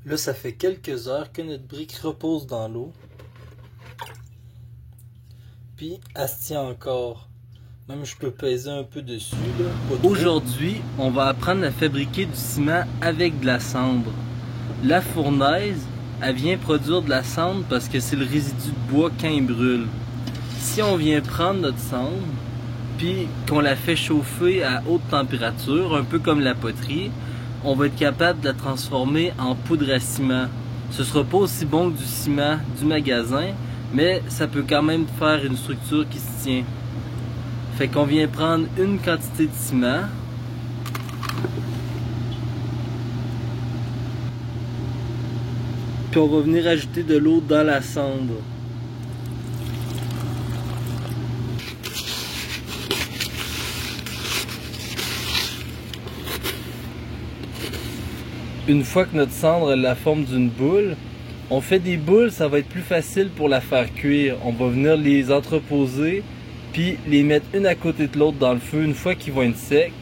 Là, ça fait quelques heures que notre brique repose dans l'eau. Puis, elle se tient encore. Même je peux peser un peu dessus. Aujourd'hui, on va apprendre à fabriquer du ciment avec de la cendre. La fournaise, elle vient produire de la cendre parce que c'est le résidu de bois quand il brûle. Si on vient prendre notre cendre, puis qu'on la fait chauffer à haute température, un peu comme la poterie, on va être capable de la transformer en poudre à ciment. Ce sera pas aussi bon que du ciment du magasin, mais ça peut quand même faire une structure qui se tient. Fait qu'on vient prendre une quantité de ciment. Puis on va venir ajouter de l'eau dans la cendre. Une fois que notre cendre a la forme d'une boule, on fait des boules, ça va être plus facile pour la faire cuire. On va venir les entreposer, puis les mettre une à côté de l'autre dans le feu une fois qu'ils vont être secs.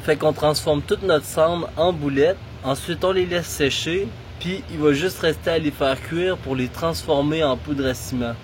Fait qu'on transforme toute notre cendre en boulettes. Ensuite, on les laisse sécher, puis il va juste rester à les faire cuire pour les transformer en poudre à ciment.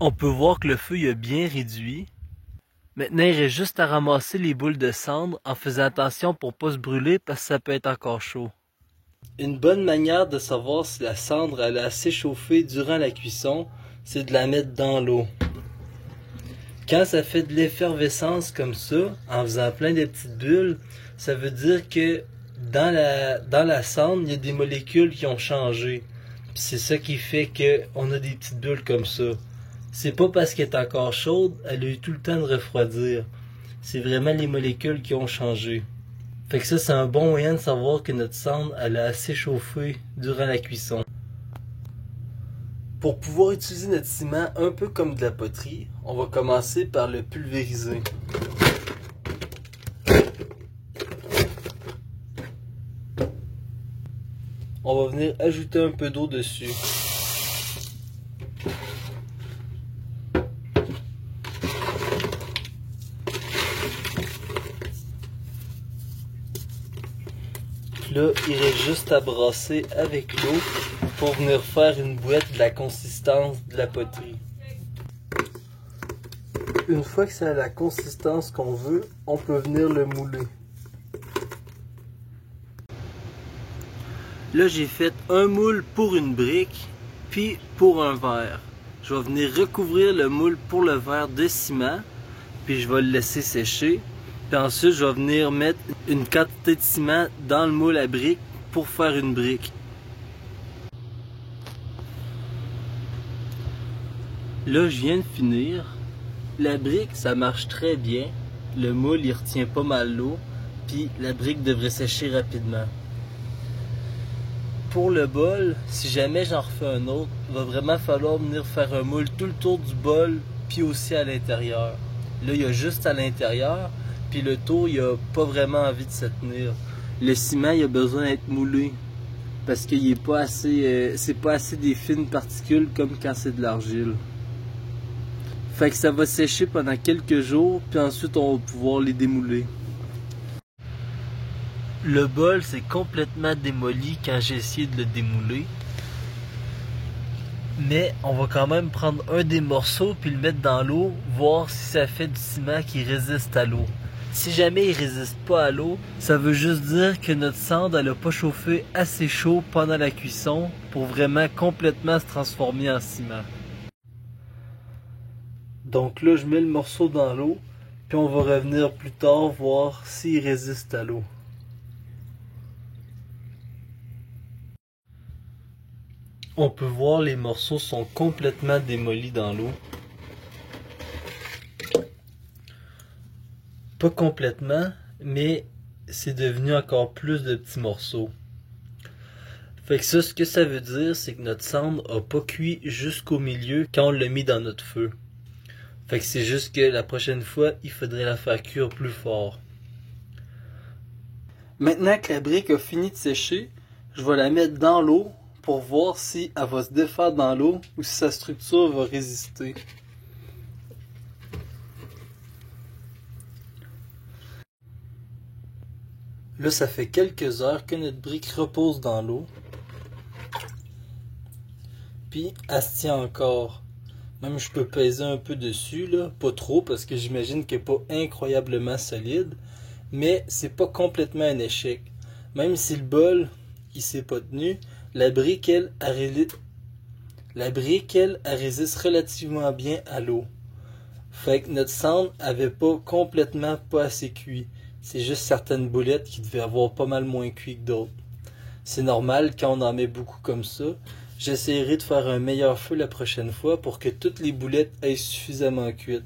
On peut voir que le feu est bien réduit. Maintenant, il reste juste à ramasser les boules de cendre en faisant attention pour ne pas se brûler parce que ça peut être encore chaud. Une bonne manière de savoir si la cendre elle a assez chauffé durant la cuisson, c'est de la mettre dans l'eau. Quand ça fait de l'effervescence comme ça, en faisant plein de petites bulles, ça veut dire que dans la cendre, il y a des molécules qui ont changé. C'est ça qui fait qu'on a des petites bulles comme ça. C'est pas parce qu'elle est encore chaude, elle a eu tout le temps de refroidir. C'est vraiment les molécules qui ont changé. Fait que ça, c'est un bon moyen de savoir que notre cendre, elle a assez chauffé durant la cuisson. Pour pouvoir utiliser notre ciment un peu comme de la poterie, on va commencer par le pulvériser. On va venir ajouter un peu d'eau dessus. Là, il reste juste à brasser avec l'eau pour venir faire une bouette de la consistance de la poterie. Une fois que ça a la consistance qu'on veut, on peut venir le mouler. Là, j'ai fait un moule pour une brique, puis pour un verre. Je vais venir recouvrir le moule pour le verre de ciment, puis je vais le laisser sécher. Puis ensuite, je vais venir mettre une quantité de ciment dans le moule à briques pour faire une brique. Là, je viens de finir. La brique, ça marche très bien. Le moule, il retient pas mal l'eau. Puis la brique devrait sécher rapidement. Pour le bol, si jamais j'en refais un autre, il va vraiment falloir venir faire un moule tout le tour du bol, puis aussi à l'intérieur. Là, il y a juste à l'intérieur. Puis le tour, il a pas vraiment envie de se tenir. Le ciment, il a besoin d'être moulé. Parce qu'il est pas assez, c'est pas assez des fines particules comme quand c'est de l'argile. Fait que ça va sécher pendant quelques jours, puis ensuite on va pouvoir les démouler. Le bol s'est complètement démoli quand j'ai essayé de le démouler. Mais on va quand même prendre un des morceaux puis le mettre dans l'eau, voir si ça fait du ciment qui résiste à l'eau. Si jamais il résiste pas à l'eau, ça veut juste dire que notre cendre elle a pas chauffé assez chaud pendant la cuisson pour vraiment complètement se transformer en ciment. Donc là, je mets le morceau dans l'eau, puis on va revenir plus tard voir s'il résiste à l'eau. On peut voir les morceaux sont complètement démolis dans l'eau. Pas complètement, mais c'est devenu encore plus de petits morceaux. Fait que ça, ce que ça veut dire, c'est que notre cendre a pas cuit jusqu'au milieu quand on l'a mis dans notre feu. Fait que c'est juste que la prochaine fois, il faudrait la faire cuire plus fort. Maintenant que la brique a fini de sécher, je vais la mettre dans l'eau pour voir si elle va se défaire dans l'eau ou si sa structure va résister. Là, ça fait quelques heures que notre brique repose dans l'eau. Puis, elle se tient encore. Même je peux peser un peu dessus, là, pas trop parce que j'imagine qu'elle n'est pas incroyablement solide. Mais c'est pas complètement un échec. Même si le bol, il s'est pas tenu, la brique, elle résiste relativement bien à l'eau. Fait que notre cendre avait pas complètement pas assez cuit. C'est juste certaines boulettes qui devaient avoir pas mal moins cuit que d'autres. C'est normal quand on en met beaucoup comme ça. J'essaierai de faire un meilleur feu la prochaine fois pour que toutes les boulettes aient suffisamment cuites.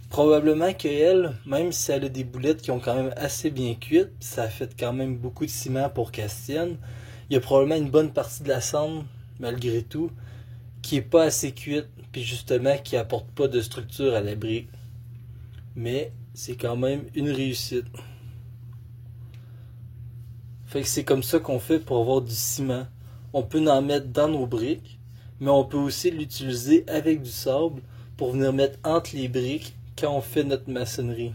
Probablement qu'elle, même si elle a des boulettes qui ont quand même assez bien cuites, ça a fait quand même beaucoup de ciment pour qu'elle se tienne, il y a probablement une bonne partie de la cendre, malgré tout, qui est pas assez cuite, puis justement qui apporte pas de structure à la brique. Mais c'est quand même une réussite. Fait que c'est comme ça qu'on fait pour avoir du ciment. On peut en mettre dans nos briques, mais on peut aussi l'utiliser avec du sable pour venir mettre entre les briques quand on fait notre maçonnerie.